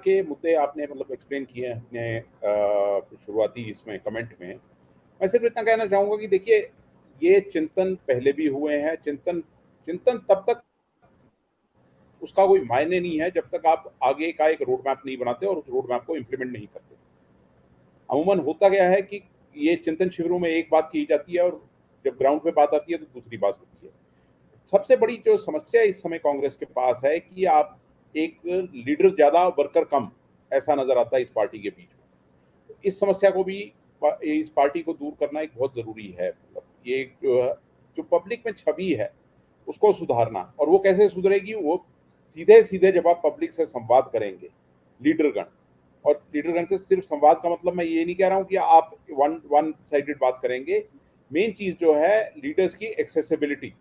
के मुद्दे आपने मतलब एक्सप्लेन किए हैं अपने शुरुआती इसमें कमेंट में। मैं सिर्फ इतना कहना चाहूँगा कि देखिए, ये चिंतन पहले भी हुए हैं। चिंतन चिंतन तब तक उसका कोई मायने नहीं है जब तक आप आगे का एक रोड मैप नहीं बनाते और उस रोड मैप को इम्प्लीमेंट नहीं करते। अमूमन होता क्या है कि ये चिंतन शिविरों में एक बात की जाती है और जब ग्राउंड पे बात आती है तो दूसरी बात होती है। सबसे बड़ी जो समस्या इस समय कांग्रेस के पास है कि आप एक लीडर ज़्यादा वर्कर कम, ऐसा नज़र आता है इस पार्टी के बीच में। इस समस्या को भी इस पार्टी को दूर करना एक बहुत ज़रूरी है। मतलब ये जो पब्लिक में छवि है उसको सुधारना, और वो कैसे सुधरेगी? वो सीधे सीधे जब आप पब्लिक से संवाद करेंगे, लीडरगण, और लीडरगण से सिर्फ संवाद का मतलब मैं ये नहीं कह रहा हूँ कि आप वन वन साइडेड बात करेंगे। मेन चीज जो है लीडर्स की एक्सेसिबिलिटी।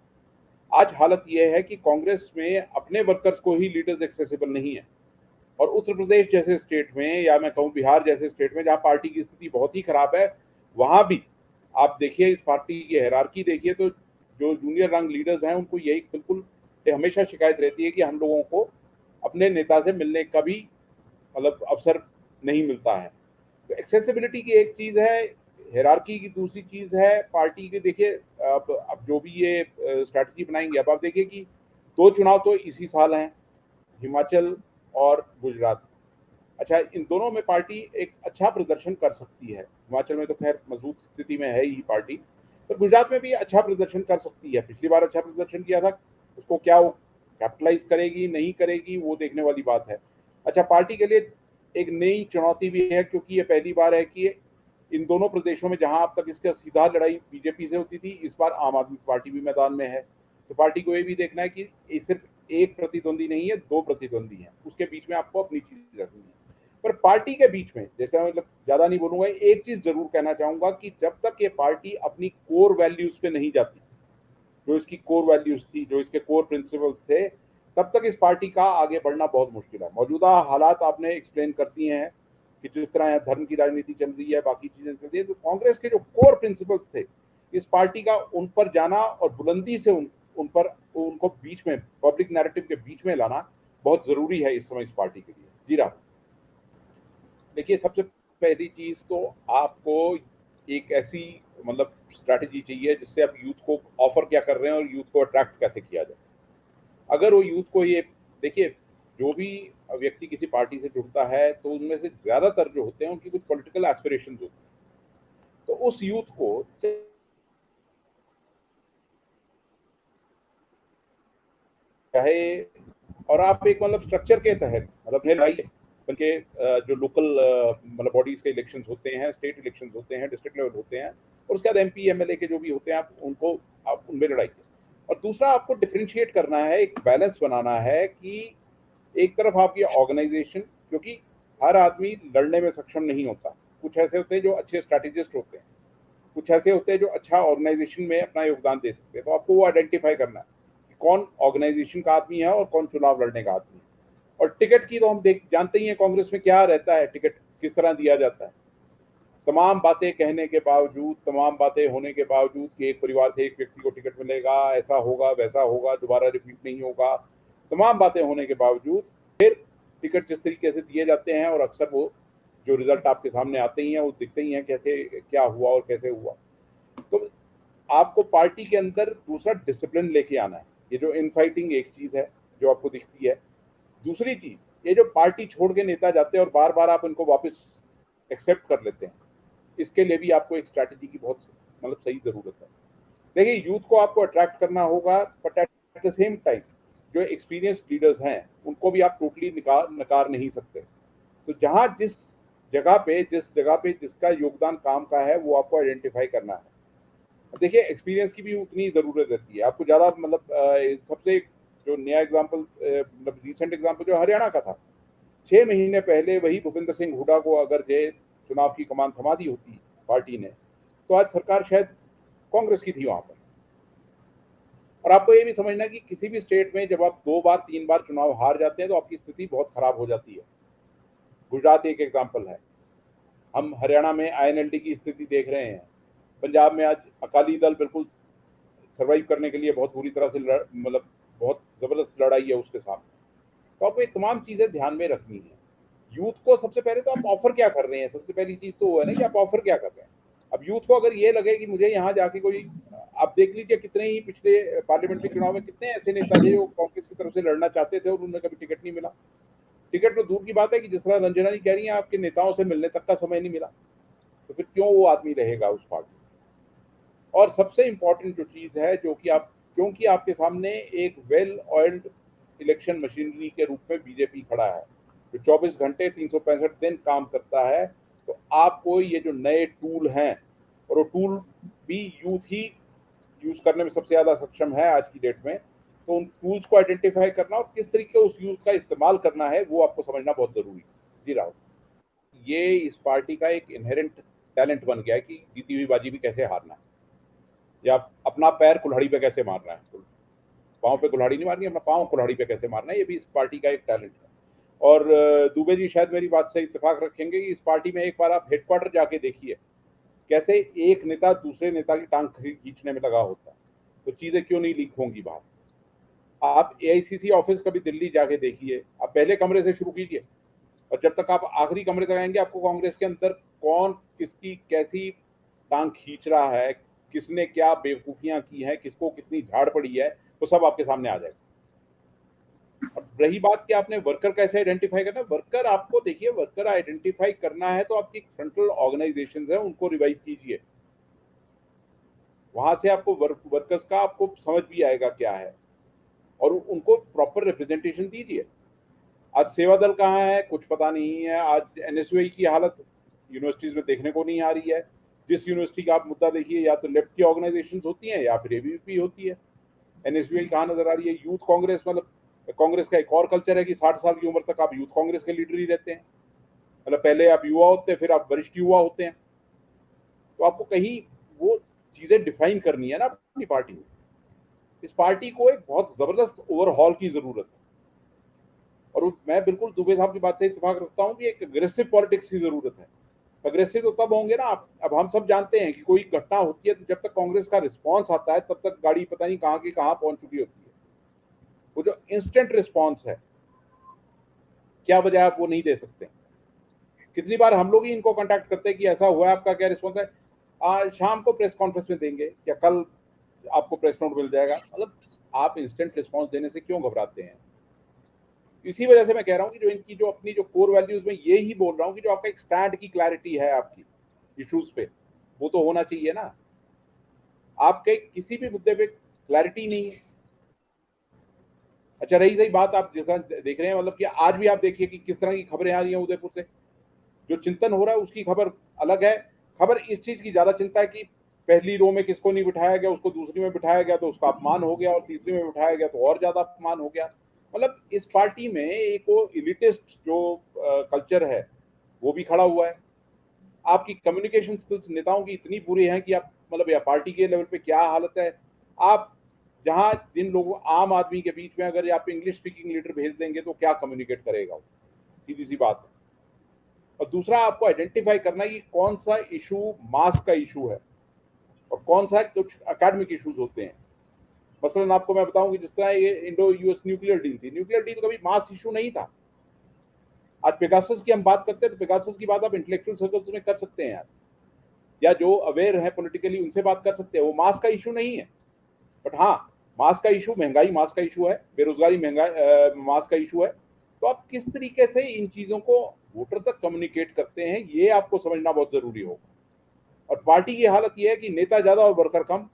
आज हालत यह है कि कांग्रेस में अपने वर्कर्स को ही लीडर्स एक्सेसिबल नहीं है, और उत्तर प्रदेश जैसे स्टेट में, या मैं कहूँ बिहार जैसे स्टेट में जहाँ पार्टी की स्थिति बहुत ही खराब है, वहां भी आप देखिए इस पार्टी की हायरार्की देखिए तो जो जूनियर रंग लीडर्स हैं उनको यही बिल्कुल हमेशा शिकायत रहती है कि हम लोगों को अपने नेता से मिलने का भी मतलब अवसर नहीं मिलता है। तो एक्सेसिबिलिटी की एक चीज है, हायरार्की की दूसरी चीज है पार्टी के। देखिए अब जो भी ये स्ट्रैटेजी बनाएंगे, अब आप देखिए कि दो चुनाव तो इसी साल हैं, हिमाचल और गुजरात। अच्छा, इन दोनों में पार्टी एक अच्छा प्रदर्शन कर सकती है। हिमाचल में तो खैर मजबूत स्थिति में है ही पार्टी, पर गुजरात में भी अच्छा प्रदर्शन कर सकती है। पिछली बार अच्छा प्रदर्शन किया था, उसको क्या वो कैपिटलाइज करेगी नहीं करेगी वो देखने वाली बात है। अच्छा, पार्टी के लिए एक नई चुनौती भी है, क्योंकि ये पहली बार है कि इन दोनों प्रदेशों में जहां अब तक इसका सीधा लड़ाई बीजेपी से होती थी, इस बार आम आदमी पार्टी भी मैदान में है। तो पार्टी को ये भी देखना है कि ये सिर्फ एक प्रतिद्वंदी नहीं है, दो प्रतिद्वंदी है, उसके बीच में आपको अपनी चीज रखनी है। पर पार्टी के बीच में, जैसे मतलब ज्यादा नहीं बोलूंगा, एक चीज जरूर कहना चाहूंगा कि जब तक ये पार्टी अपनी कोर वैल्यूज पे नहीं जाती, जो इसकी कोर वैल्यूज थी, जो इसके कोर प्रिंसिपल्स थे, तब तक इस पार्टी का आगे बढ़ना बहुत मुश्किल है। मौजूदा हालात आपने एक्सप्लेन करती हैं कि जिस तरह धर्म की राजनीति चल रही है, बाकी चीजें चल रही है, तो कांग्रेस के जो कोर प्रिंसिपल्स थे इस पार्टी का, उन पर जाना और बुलंदी से उन पर उनको बीच में, पब्लिक नैरेटिव के बीच में लाना बहुत जरूरी है इस समय इस पार्टी के लिए। जी राम। देखिए, सबसे पहली चीज तो आपको एक ऐसी मतलब स्ट्रैटेजी चाहिए जिससे आप यूथ को ऑफर क्या कर रहे हैं और यूथ को अट्रैक्ट कैसे किया जाए। अगर वो यूथ को ये देखिए, जो भी व्यक्ति किसी पार्टी से जुड़ता है तो उनमें से ज्यादातर जो होते हैं उनकी कुछ पॉलिटिकल एस्पिरेशंस होती हैं। तो उस यूथ को चाहे, और आप एक मतलब स्ट्रक्चर के तहत मतलब लाइए, बल्कि जो लोकल मतलब बॉडीज के इलेक्शंस होते हैं, स्टेट इलेक्शंस होते हैं, डिस्ट्रिक्ट लेवल होते हैं, और उसके बाद एमपी एमएलए के जो भी होते हैं, आप उनमें लड़ाइए। और दूसरा, आपको डिफ्रेंशिएट करना है, एक बैलेंस बनाना है कि एक तरफ आपकी ऑर्गेनाइजेशन, क्योंकि हर आदमी लड़ने में सक्षम नहीं होता। कुछ ऐसे होते हैं जो अच्छे स्ट्रैटेजिस्ट होते हैं, कुछ ऐसे होते हैं जो अच्छा ऑर्गेनाइजेशन में अपना योगदान दे सकते हैं। तो आपको वो आइडेंटिफाई करना है कि कौन ऑर्गेनाइजेशन का आदमी है और कौन चुनाव लड़ने का आदमी है। और टिकट की तो हम देख जानते ही हैं कांग्रेस में क्या रहता है, टिकट किस तरह दिया जाता है। तमाम बातें कहने के बावजूद, तमाम बातें होने के बावजूद कि एक परिवार से एक व्यक्ति को टिकट मिलेगा, ऐसा होगा वैसा होगा, दोबारा रिपीट नहीं होगा, तमाम बातें होने के बावजूद फिर टिकट जिस तरीके से दिए जाते हैं, और अक्सर वो जो रिजल्ट आपके सामने आते ही हैं वो दिखते ही हैं कैसे क्या हुआ और कैसे हुआ। तो आपको पार्टी के अंदर दूसरा डिसिप्लिन लेके आना है। ये जो इनफाइटिंग एक चीज है जो आपको दिखती है, दूसरी चीज ये जो पार्टी छोड़ के नेता जाते हैं और बार बार आप इनको वापस एक्सेप्ट कर लेते हैं, इसके लिए भी आपको एक स्ट्रैटेजी की बहुत मतलब सही जरूरत है। देखिए, यूथ को आपको अट्रैक्ट करना होगा, but at the same time जो एक्सपीरियंस लीडर्स हैं उनको भी आप टोटली नकार नहीं सकते। तो जहां जिस जगह पे जिसका योगदान काम का है वो आपको आइडेंटिफाई करना है। देखिए, एक्सपीरियंस की भी उतनी ज़रूरत रहती है। आपको ज़्यादा मतलब सबसे जो नया एग्जांपल मतलब रीसेंट एग्जांपल जो हरियाणा का था, 6 महीने पहले वही भूपेंद्र सिंह हुड्डा को अगर जे चुनाव की कमान थमा दी होती पार्टी ने, तो आज सरकार शायद कांग्रेस की थी वहां पर। और आपको ये भी समझना है कि किसी भी स्टेट में जब आप 2 बार 3 बार चुनाव हार जाते हैं तो आपकी स्थिति बहुत खराब हो जाती है। गुजरात एक एग्जाम्पल है, हम हरियाणा में आईएनएलडी की स्थिति देख रहे हैं, पंजाब में आज अकाली दल बिल्कुल सर्वाइव करने के लिए बहुत बुरी तरह से मतलब बहुत जबरदस्त लड़ाई है उसके सामने। तो आपको ये तमाम चीजें ध्यान में रखनी है। यूथ को सबसे पहले तो आप ऑफर क्या कर रहे हैं, सबसे पहली चीज तो वो है ना कि आप ऑफर क्या कर रहे हैं। अब यूथ को अगर ये लगे कि मुझे यहाँ जाके कोई, आप देख लीजिए कितने ही पिछले पार्लियामेंट्री चुनाव में कितने ऐसे नेता थे जो कांग्रेस की तरफ से लड़ना चाहते थे और उन्हें कभी टिकट नहीं मिला। टिकट तो दूर की बात है कि जिस तरह रंजना जी कह रही हैं आपके नेताओं से मिलने तक का समय नहीं मिला, तो फिर क्यों वो आदमी रहेगा उस पार्टी। और सबसे इंपॉर्टेंट जो चीज है, जो कि आप, क्योंकि आपके सामने एक वेल ऑयल्ड इलेक्शन मशीनरी के रूप में बीजेपी खड़ा है जो 24 घंटे 365 दिन काम करता है, तो आपको ये जो नए टूल हैं, और वो टूल भी यूथ ही यूज करने में सबसे ज्यादा सक्षम है आज की डेट में, तो उन टूल्स को आइडेंटिफाई करना और किस तरीके उस यूथ का इस्तेमाल करना है वो आपको समझना बहुत जरूरी है। जी राहुल, ये इस पार्टी का एक इनहेरेंट टैलेंट बन गया है कि जीती हुई बाजी भी कैसे हारना है, या अपना पैर कुल्हाड़ी पे कैसे मारना है। पाँव पे कुल्हाड़ी नहीं मारनी, अपना पाँव कुल्हाड़ी पे कैसे मारना है, ये भी इस पार्टी का एक टैलेंट है। और दुबे जी शायद मेरी बात से इत्तेफाक रखेंगे कि इस पार्टी में एक बार आप हेडक्वार्टर जाके देखिए कैसे एक नेता दूसरे नेता की टांग खींचने में लगा होता है, तो चीजें क्यों नहीं लीक होंगी बाहर। आप एआईसीसी ऑफिस कभी दिल्ली जाके देखिए, आप पहले कमरे से शुरू कीजिए और जब तक आप आखिरी कमरे तक आएंगे आपको कांग्रेस के अंदर कौन किसकी कैसी टांग खींच रहा है, किसने क्या बेवकूफियां की हैं, किसको कितनी झाड़ पड़ी है, तो सब आपके सामने आ जाएगा। और रही बात कि आपने वर्कर कैसे आइडेंटिफाई करना, वर्कर आपको देखिए, वर्कर आइडेंटिफाई करना है तो आपकी फ्रंटल ऑर्गेनाइजेशन है उनको रिवाइव कीजिए, वहां से आपको वर्कर्स का आपको समझ भी आएगा क्या है, और उनको प्रॉपर रिप्रेजेंटेशन दीजिए। आज सेवा दल कहाँ है कुछ पता नहीं है, आज एनएसयूआई की हालत यूनिवर्सिटीज में देखने को नहीं आ रही है। जिस यूनिवर्सिटी का आप मुद्दा देखिए, या तो लेफ्ट की ऑर्गेनाइजेशन होती है या फिर एबीवीपी होती है। एनएसयूआई कहाँ नजर आ रही है। यूथ कांग्रेस, मतलब कांग्रेस का एक और कल्चर है कि 60 साल की उम्र तक आप यूथ कांग्रेस के लीडर ही रहते हैं, मतलब पहले आप युवा होते हैं फिर आप वरिष्ठ युवा होते हैं। तो आपको कहीं वो चीजें डिफाइन करनी है ना अपनी पार्टी में। इस पार्टी को एक बहुत जबरदस्त ओवरहॉल की जरूरत है, और मैं बिल्कुल दुबे साहब की बात से इत्तेफाक रखता हूँ कि एक अग्रेसिव पॉलिटिक्स की जरूरत है। अग्रेसिव तो तब होंगे ना आप, अब हम सब जानते हैं कि कोई घटना होती है तो जब तक कांग्रेस का रिस्पांस आता है तब तक गाड़ी पता नहीं कहाँ की कहाँ पहुंच चुकी होती है। वो जो इंस्टेंट रिस्पांस है, क्या वजह आप वो नहीं दे सकते। कितनी बार हम लोग ही इनको कांटेक्ट करते हैं कि ऐसा हुआ है, आपका क्या रिस्पांस है, आज शाम को प्रेस कॉन्फ्रेंस में देंगे या कल आपको प्रेस नोट मिल जाएगा। मतलब आप इंस्टेंट रिस्पांस देने से क्यों घबराते हैं। इसी वजह से मैं कह रहा हूँ कि जो इनकी जो अपनी जो कोर वैल्यूज में ये ही बोल रहा हूँ कि जो आपका एक स्टैंड की क्लैरिटी है आपकी इश्यूज पे, वो तो होना चाहिए ना। आपके किसी भी मुद्दे पे क्लैरिटी नहीं है। अच्छा, रही सही बात, आप जिस तरह देख रहे हैं, मतलब कि आज भी आप देखिए कि किस तरह की खबरें आ रही हैं उदयपुर से। जो चिंतन हो रहा है उसकी खबर अलग है। खबर इस चीज की ज्यादा चिंता है कि पहली रो में किसको नहीं बिठाया गया, उसको दूसरी में बिठाया गया तो उसका अपमान हो गया, और तीसरी में बिठाया गया तो और ज्यादा अपमान हो गया। मतलब इस पार्टी में एक वो इलिटिस्ट जो कल्चर है वो भी खड़ा हुआ है। आपकी कम्युनिकेशन स्किल्स नेताओं की इतनी बुरी है कि आप, मतलब या पार्टी के लेवल पे क्या हालत है। आप जहां जिन लोगों, आम आदमी के बीच में अगर आप इंग्लिश स्पीकिंग लीडर भेज देंगे तो क्या कम्युनिकेट करेगा वो, सीधी सी बात है। और दूसरा, आपको आइडेंटिफाई करना है कि कौन सा इशू मास का इशू है और कौन सा कुछ एकेडमिक इश्यूज होते हैं। मसलन आपको मैं बताऊं कि जिस तरह ये इंडो यूएस न्यूक्लियर डील थी, न्यूक्लियर डील कभी मास इशू नहीं था। आज पेगासस की हम बात करते हैं तो पेगासस की बात आप इंटेलेक्चुअल सर्कल्स में कर सकते हैं यार, या जो अवेयर है पॉलिटिकली उनसे बात कर सकते हैं, वो मास का इशू नहीं है। बट हाँ, मास का इशू, महंगाई मास का इशू है, बेरोजगारी महंगाई मास का इशू है। तो आप किस तरीके से इन चीजों को वोटर तक कम्युनिकेट करते हैं, ये आपको समझना बहुत जरूरी होगा। और पार्टी की हालत ये है कि नेता ज्यादा और वर्कर कम।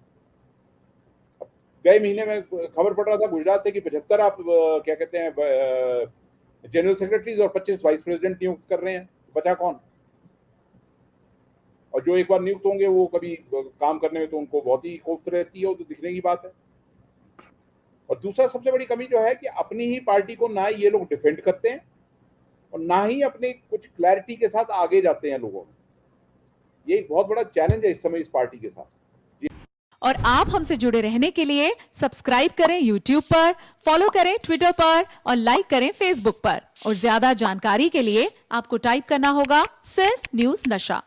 गए महीने में खबर पड़ रहा था गुजरात से कि 75 आप क्या कहते हैं जनरल सेक्रेटरीज और 25 वाइस प्रेसिडेंट नियुक्त कर रहे हैं, बचा कौन। और जो एक बार नियुक्त होंगे वो कभी काम करने में तो उनको बहुत ही कोफ्त रहती है, वो तो दिखने की बात है। और दूसरा सबसे बड़ी कमी जो है कि अपनी ही पार्टी को ना ये लोग डिफेंड करते हैं और ना ही अपने कुछ क्लैरिटी के साथ आगे जाते हैं लोगों में। ये एक बहुत बड़ा चैलेंज है इस समय इस पार्टी के साथ। और आप हमसे जुड़े रहने के लिए सब्सक्राइब करें YouTube पर, फॉलो करें ट्विटर पर और लाइक करें Facebook पर। और ज्यादा जानकारी के लिए आपको टाइप करना होगा सिर्फ न्यूज नशा।